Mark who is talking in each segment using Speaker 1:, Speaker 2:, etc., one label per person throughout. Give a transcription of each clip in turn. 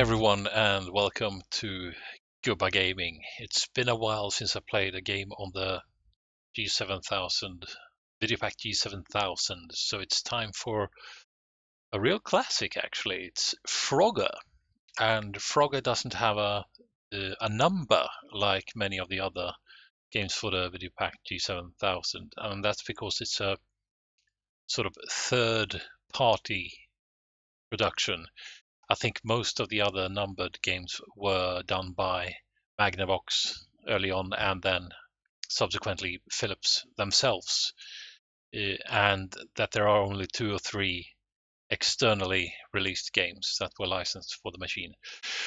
Speaker 1: everyone, and welcome to GubbaGaming. It's been a while since I played a game on the G7000, Videopac G7000, so it's time for a real classic actually. It's Frogger, and Frogger doesn't have a number like many of the other games for the Videopac G7000, and that's because it's a sort of third-party production. I think most of the other numbered games were done by Magnavox early on, and then subsequently Philips themselves, and that there are only 2 or 3 externally released games that were licensed for the machine.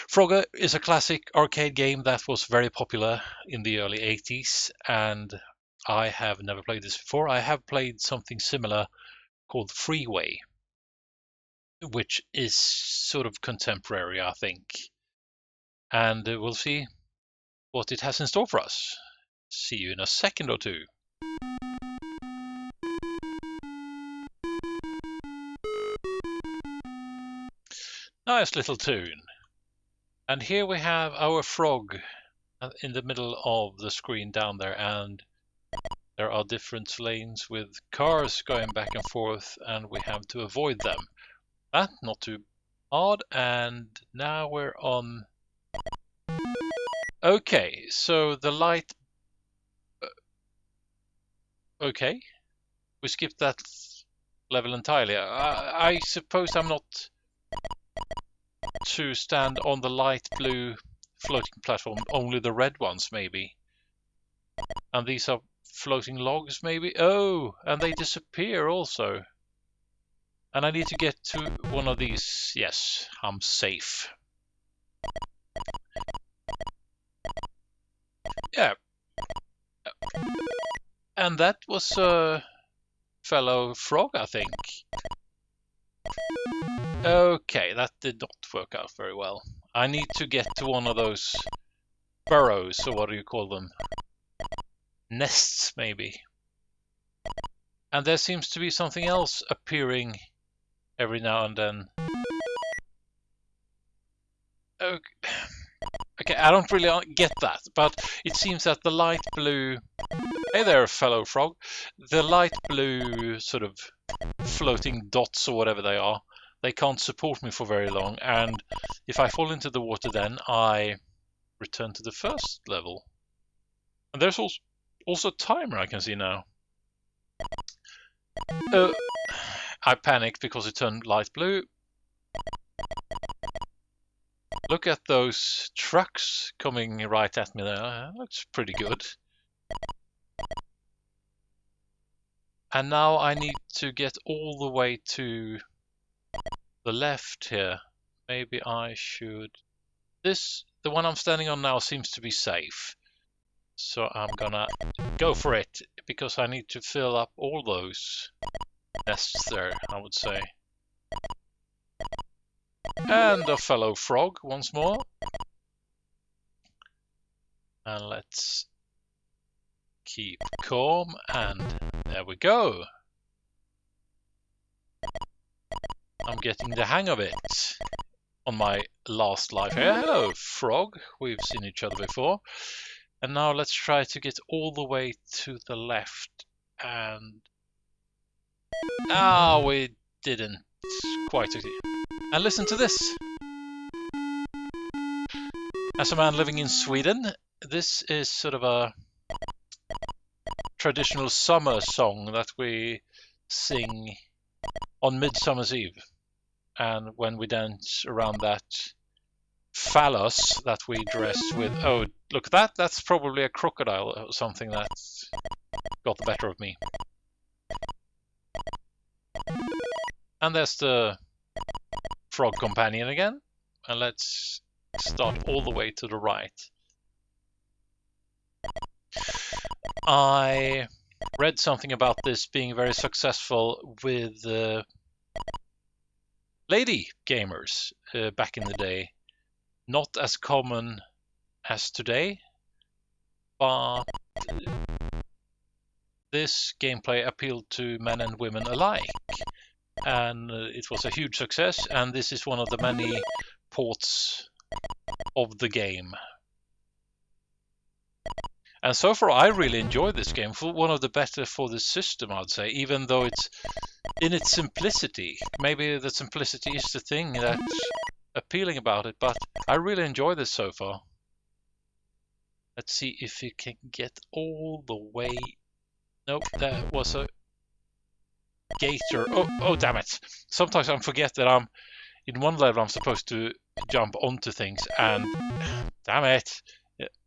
Speaker 1: Frogger is a classic arcade game that was very popular in the early 80s, and I have never played this before. I have played something similar called Freeway, which is sort of contemporary, I think. And we'll see what it has in store for us. See you in a second or two. Nice little tune. And here we have our frog in the middle of the screen down there, and there are different lanes with cars going back and forth, and we have to avoid them. That's not too hard, and now we're on... Okay, so the light... Okay, we skipped that level entirely. I suppose I'm not to stand on the light blue floating platform, only the red ones maybe. And these are floating logs maybe? Oh, and they disappear also. And I need to get to one of these. Yes, I'm safe. Yeah. And that was a fellow frog, I think. Okay, that did not work out very well. I need to get to one of those burrows, or what do you call them? Nests, maybe. And there seems to be something else appearing every now and then. Okay, I don't really get that, but it seems that the light blue... Hey there, fellow frog. The light blue sort of floating dots, or whatever they are, they can't support me for very long, and if I fall into the water then I return to the first level. And there's also a timer I can see now. I panicked because it turned light blue. Look at those trucks coming right at me there. That looks pretty good. And now I need to get all the way to the left here. Maybe I should... The one I'm standing on now seems to be safe. So I'm gonna go for it, because I need to fill up all those nests there, I would say. And a fellow frog once more. And let's keep calm, and there we go. I'm getting the hang of it on my last life here. Hello, frog. We've seen each other before. And now let's try to get all the way to the left. And... we didn't quite succeed. And listen to this. As a man living in Sweden, this is sort of a traditional summer song that we sing on Midsummer's Eve. And when we dance around that phallus that we dress with... Oh, look at that. That's probably a crocodile or something that got the better of me. And there's the frog companion again. And let's start all the way to the right. I read something about this being very successful with lady gamers back in the day. Not as common as today, but this gameplay appealed to men and women alike, and it was a huge success. And this is one of the many ports of the game. And so far, I really enjoy this game. One of the better for the system, I'd say, even though it's in its simplicity. Maybe the simplicity is the thing that's appealing about it, but I really enjoy this so far. Let's see if we can get all the way. Nope, that was a gator. Oh, damn it. Sometimes I forget that I'm in one level I'm supposed to jump onto things, and damn it,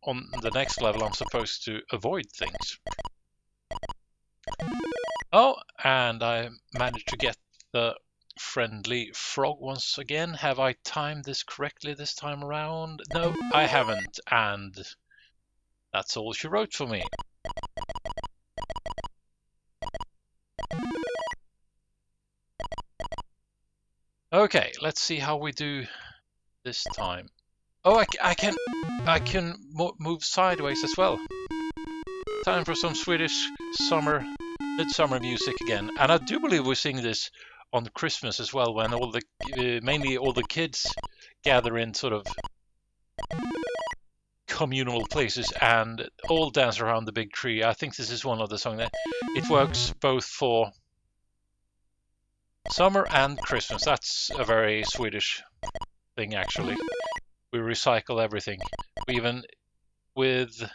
Speaker 1: on the next level I'm supposed to avoid things. Oh, and I managed to get the friendly frog once again. Have I timed this correctly this time around? No, I haven't, and that's all she wrote for me. Okay, let's see how we do this time. Oh, I can move sideways as well. Time for some Swedish midsummer music again, and I do believe we're seeing this on Christmas as well, when all the mainly all the kids gather in sort of communal places and all dance around the big tree. I think this is one of the songs that it works both for summer and Christmas. That's a very Swedish thing, actually. We recycle everything. Even with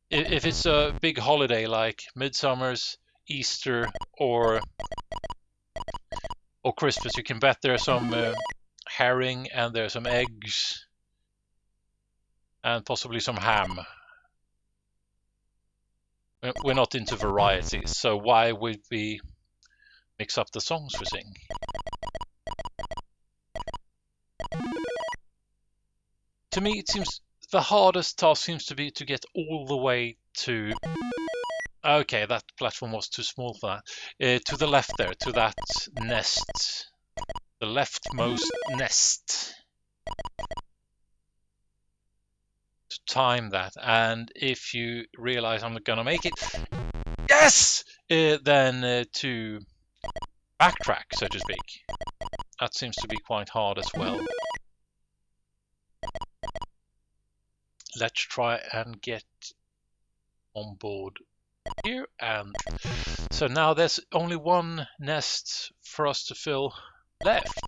Speaker 1: if it's a big holiday like Midsummer's, Easter, or Christmas, you can bet there's some herring and there's some eggs and possibly some ham. We're not into variety, so why would we mix up the songs we sing? To me, it seems the hardest task seems to be to get all the way to... Okay, that platform was too small for that. To the left there, to that nest. The leftmost nest. To time that, and if you realize I'm not gonna make it, yes! Then to backtrack, so to speak. That seems to be quite hard as well. Let's try and get on board here, and so now there's only one nest for us to fill left.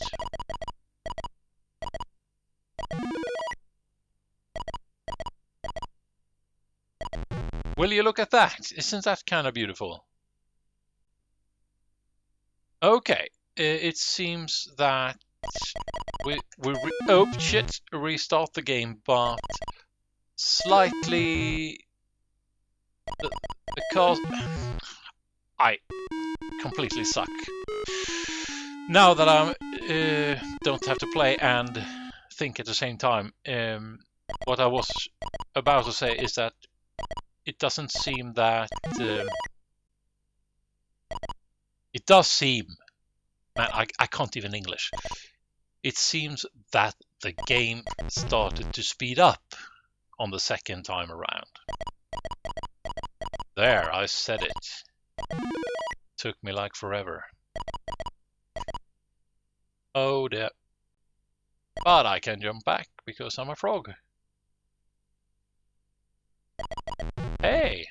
Speaker 1: Will you look at that? Isn't that kind of beautiful? Okay, it seems that oh shit, restart the game, but slightly because I completely suck. Now that I don't have to play and think at the same time, what I was about to say is that it doesn't seem that it does seem, man, I can't even English. It seems that the game started to speed up on the second time around. There, I said it. Took me like forever. Oh dear. But I can jump back because I'm a frog. Hey!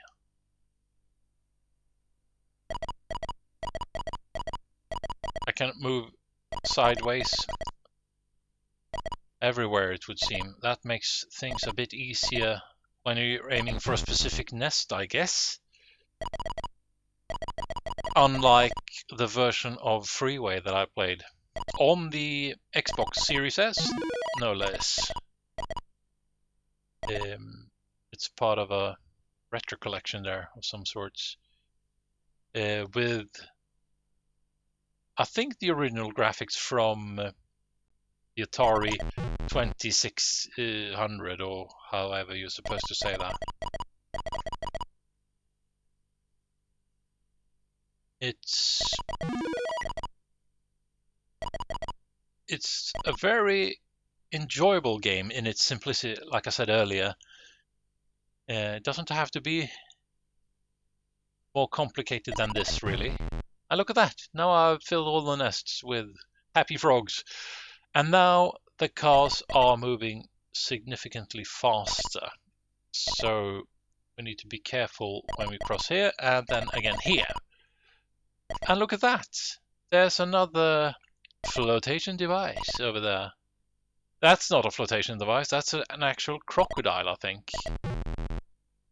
Speaker 1: I can move sideways everywhere, it would seem. That makes things a bit easier when you're aiming for a specific nest, I guess. Unlike the version of Freeway that I played on the Xbox Series S, no less. It's part of a retro collection there of some sorts. With, I think, the original graphics from the Atari 2600, or however you're supposed to say that. It's a very enjoyable game in its simplicity, like I said earlier. It doesn't have to be more complicated than this, really. And look at that! Now I've filled all the nests with happy frogs. And now the cars are moving significantly faster. So we need to be careful when we cross here and then again here. And look at that. There's another flotation device over there. That's not a flotation device, that's an actual crocodile, I think.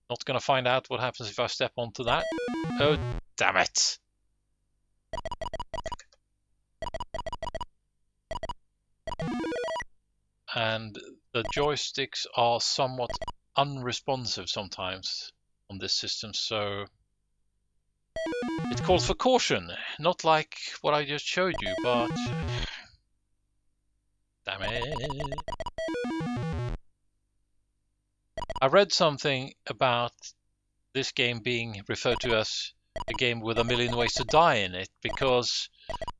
Speaker 1: Not gonna find out what happens if I step onto that. Oh, damn it. And the joysticks are somewhat unresponsive sometimes on this system, so it calls for caution. Not like what I just showed you, but damn it. I read something about this game being referred to as a game with a million ways to die in it, because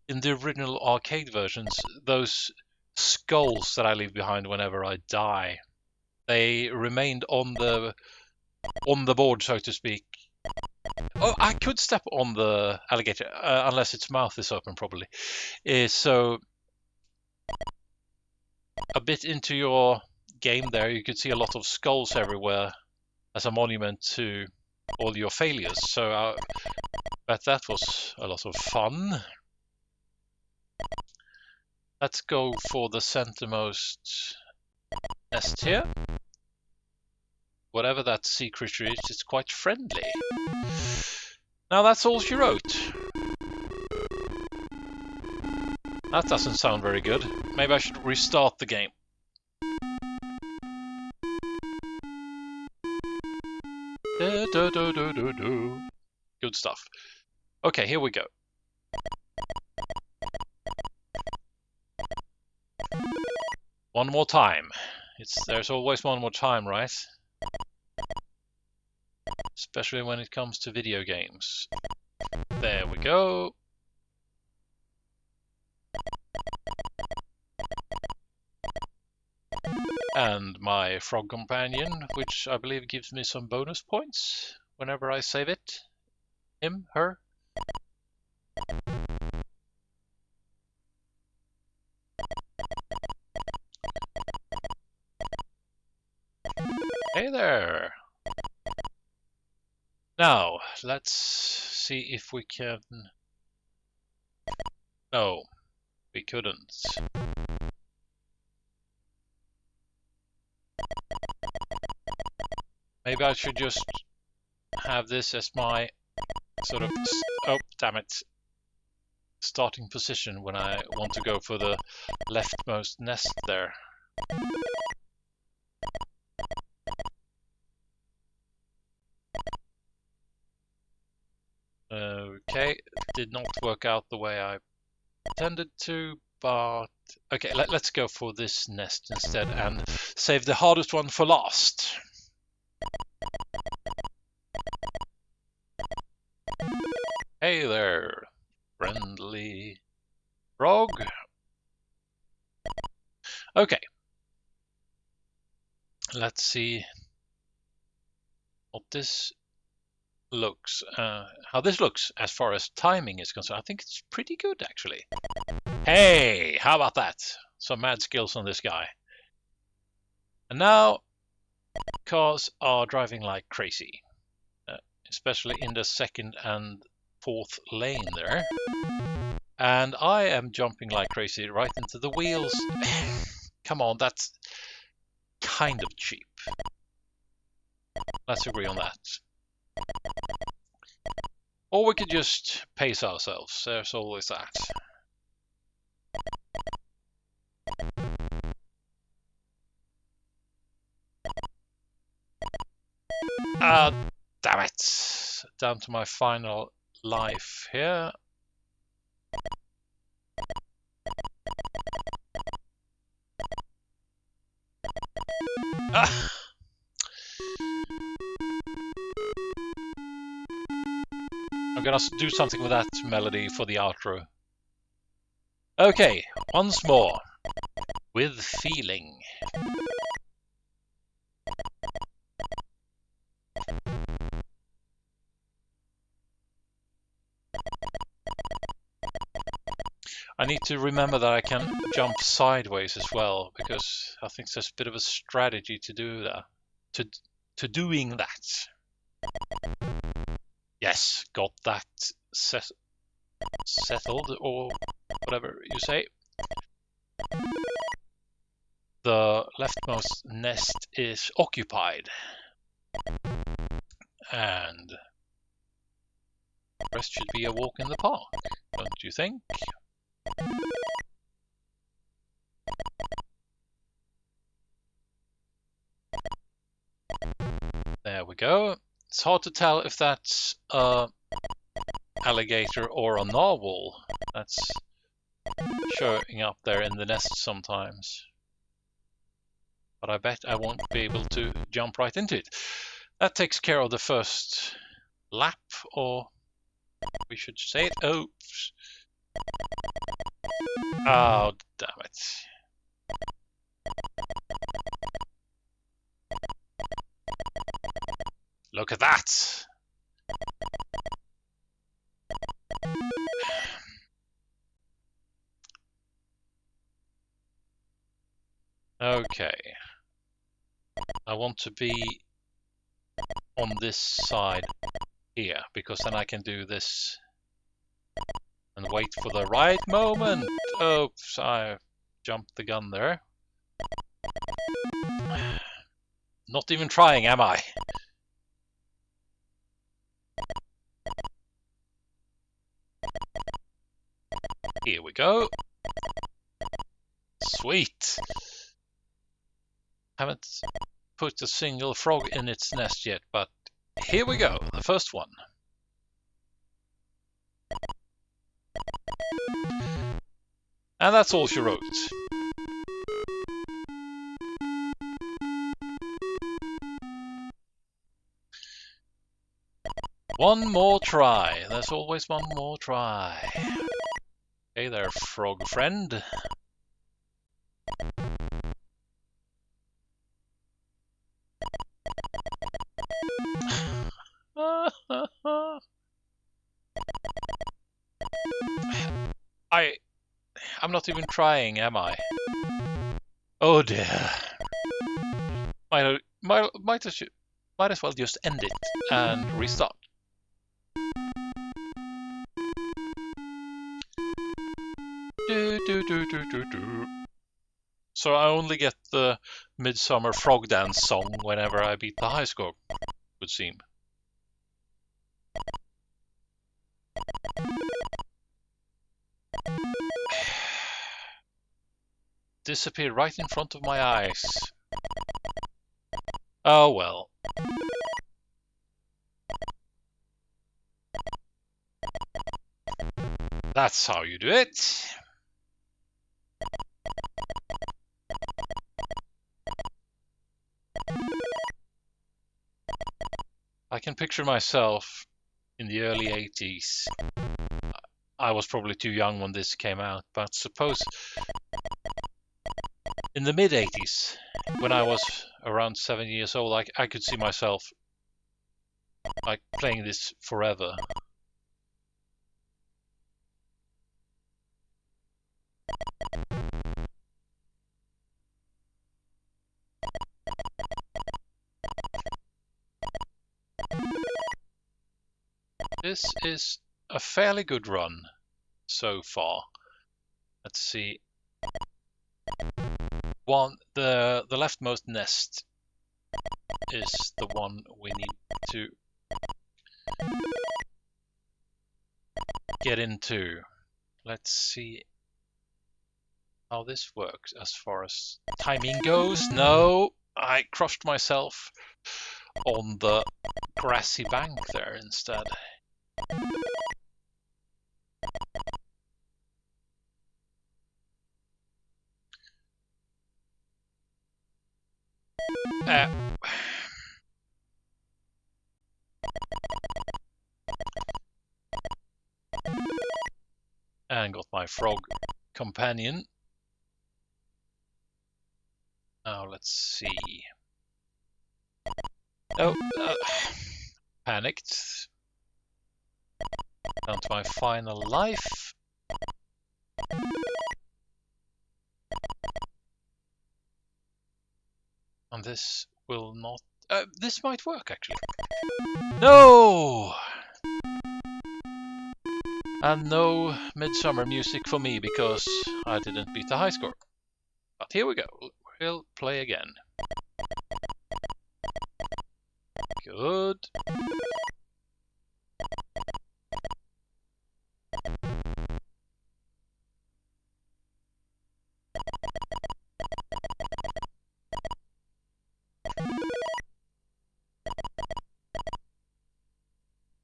Speaker 1: in the original arcade versions, those skulls that I leave behind whenever I die, they remained on the board, so to speak. Oh, I could step on the alligator, unless its mouth is open properly. So a bit into your game there, you could see a lot of skulls everywhere as a monument to all your failures. So I bet that was a lot of fun. Let's go for the centermost nest here. Whatever that sea creature is, it's quite friendly. Now that's all she wrote. That doesn't sound very good. Maybe I should restart the game. Good stuff. Okay, here we go. One more time. There's always one more time, right? Especially when it comes to video games. There we go. And my frog companion, which I believe gives me some bonus points whenever I save it. Him, her. Hey there! Now, let's see if we can... No, we couldn't. Maybe I should just have this as my sort of... Oh, damn it. Starting position when I want to go for the leftmost nest there. Okay, did not work out the way I intended to, but okay, let's go for this nest instead and save the hardest one for last. Hey there, friendly frog. Okay, let's see what this looks, how this looks as far as timing is concerned. I think it's pretty good, actually. Hey, how about that? Some mad skills on this guy. And now, cars are driving like crazy, especially in the second and fourth lane there. And I am jumping like crazy right into the wheels. Come on, that's kind of cheap. Let's agree on that. Or we could just pace ourselves. There's always that. Damn it! Down to my final life here. Ah. I'm gonna do something with that melody for the outro. Okay, once more. With feeling. I need to remember that I can jump sideways as well, because I think there's a bit of a strategy to do that. To doing that. Yes, got that settled, or whatever you say. The leftmost nest is occupied. And the rest should be a walk in the park, don't you think? There we go. It's hard to tell if that's a alligator or a narwhal that's showing up there in the nest sometimes. But I bet I won't be able to jump right into it. That takes care of the first lap, or we should say it. Oops. Oh, damn it. Look at that! Okay. I want to be on this side here, because then I can do this and wait for the right moment. Oops, I jumped the gun there. Not even trying, am I? Here we go. Sweet. Haven't put a single frog in its nest yet, but here we go, the first one. And that's all she wrote. One more try. There's always one more try. Hey there, frog friend. I'm not even trying, am I? Oh dear. Might as well just end it and restart. So I only get the Midsummer Frog Dance song whenever I beat the high score, would seem. Disappeared right in front of my eyes. Oh well. That's how you do it. I can picture myself in the early 80s. I was probably too young when this came out, but suppose in the mid-80s, when I was around 7 years old, I could see myself like playing this forever. This is a fairly good run so far. Let's see. The leftmost nest is the one we need to get into. Let's see how this works as far as timing goes. No, I crushed myself on the grassy bank there instead. And got my frog companion. Now let's see. Oh, panicked. Down to my final life. And this will not... this might work, actually. No! And no midsummer music for me, because I didn't beat the high score. But here we go. We'll play again. Good.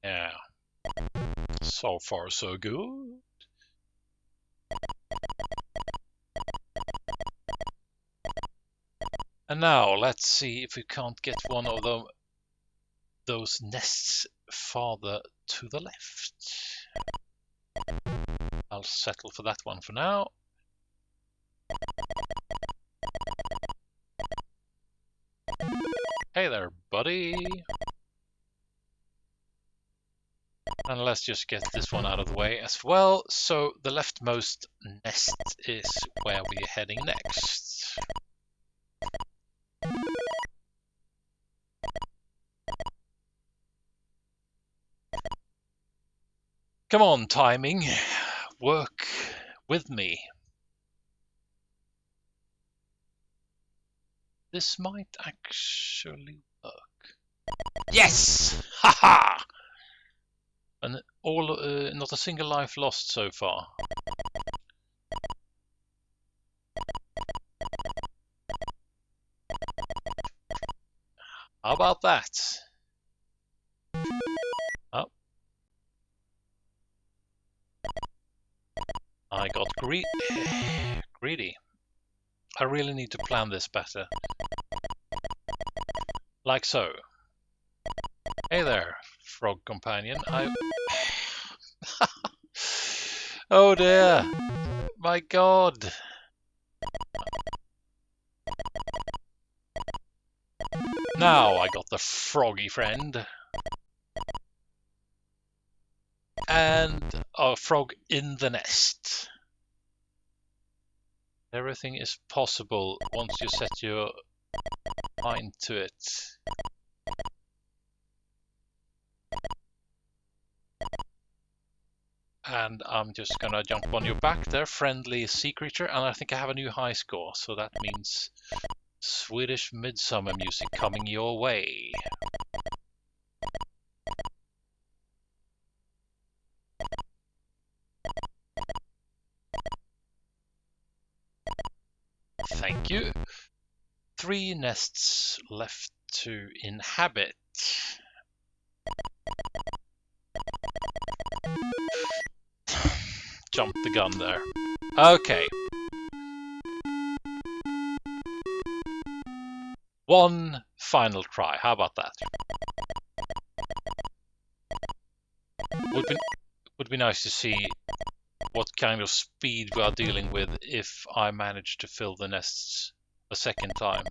Speaker 1: Yeah. So far, so good. And now, let's see if we can't get one of those nests farther to the left. I'll settle for that one for now. Hey there, buddy. And let's just get this one out of the way as well. So the leftmost nest is where we're heading next. Come on, timing. Work with me. This might actually work. Yes! Haha! And not a single life lost so far. How about that? Oh. I got greedy. I really need to plan this better. Like so. Hey there, frog companion. Oh dear! My god! Now I got the froggy friend. And a frog in the nest. Everything is possible once you set your mind to it. And I'm just gonna jump on your back there, friendly sea creature, and I think I have a new high score, so that means Swedish midsummer music coming your way. Thank you. 3 nests left to inhabit. Jumped the gun there. Okay. One final try. How about that? Would be nice to see what kind of speed we are dealing with if I manage to fill the nests a second time.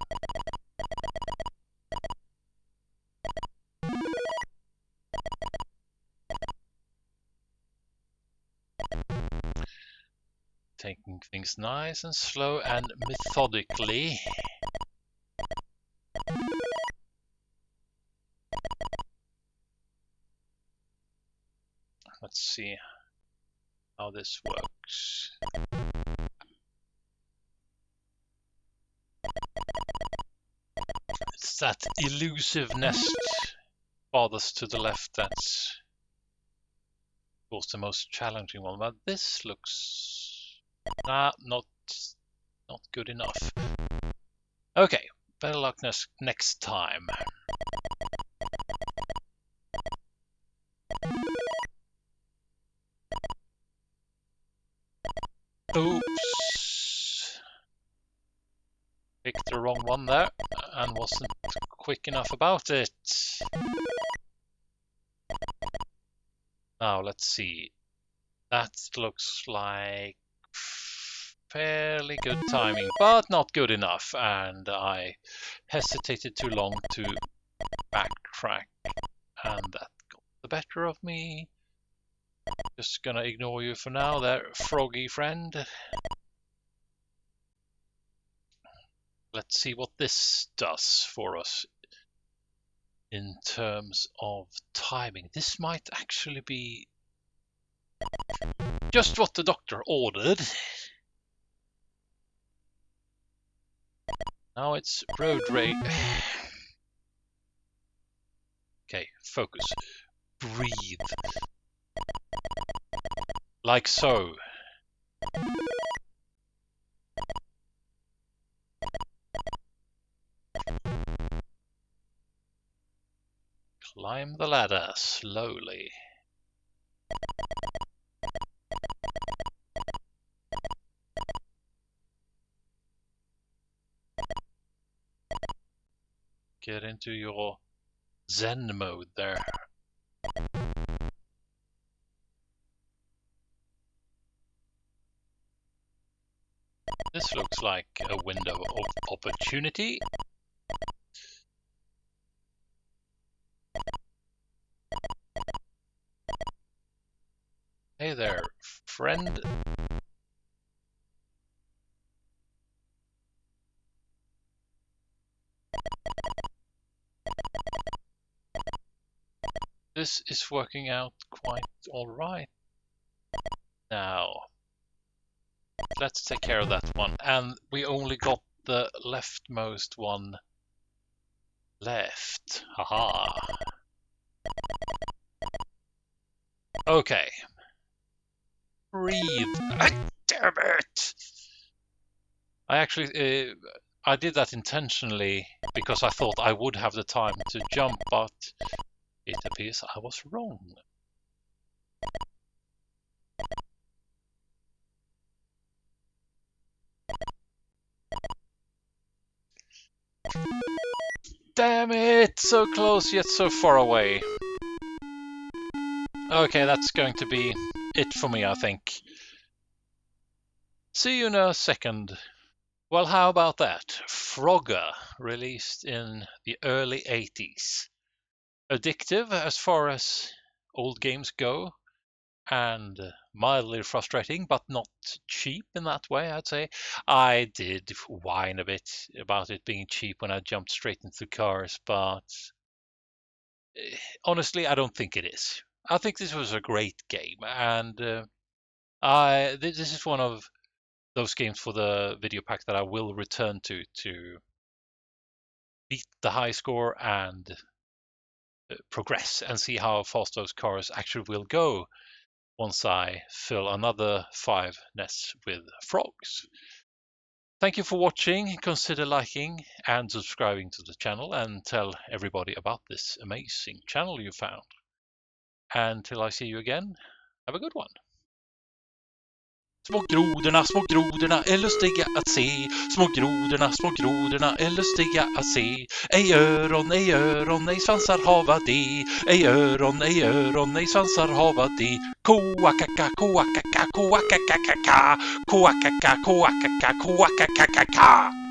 Speaker 1: Taking things nice and slow and methodically. Let's see how this works. It's that elusive nest farthest to the left that's of course the most challenging one, but this looks not good enough. Okay, better luck next time. Oops. Picked the wrong one there and wasn't quick enough about it. Now let's see. That looks like fairly good timing, but not good enough, and I hesitated too long to backtrack, and that got the better of me. Just gonna ignore you for now there, froggy friend. let's see what this does for us in terms of timing. This might actually be just what the doctor ordered. Now it's road rage. Okay, focus. Breathe. Like so. Climb the ladder slowly. Get into your Zen mode there. This looks like a window of opportunity. Hey there, friend. This is working out quite alright. Now, let's take care of that one. And we only got the leftmost one left. Haha. Okay. Breathe. Damn it! I actually, I did that intentionally because I thought I would have the time to jump, but it appears I was wrong. Damn it! So close yet so far away. Okay, that's going to be it for me, I think. See you in a second. Well, how about that? Frogger, released in the early 80s. Addictive as far as old games go, and mildly frustrating, but not cheap in that way, I'd say. I did whine a bit about it being cheap when I jumped straight into cars, but honestly, I don't think it is. I think this was a great game, and this is one of those games for the Videopac that I will return to beat the high score and progress and see how fast those cars actually will go once I fill another 5 nests with frogs. Thank you for watching. Consider liking and subscribing to the channel, and tell everybody about this amazing channel you found. Until I see you again, have a good one. Små grodorna är lustiga att se. Små grodorna är lustiga att se. Ej öron, ej svansar hava de. Ej öron, ej svansar hava de. Koakaka, koakaka, koakaka, koakaka, koakaka, koakaka, koakaka.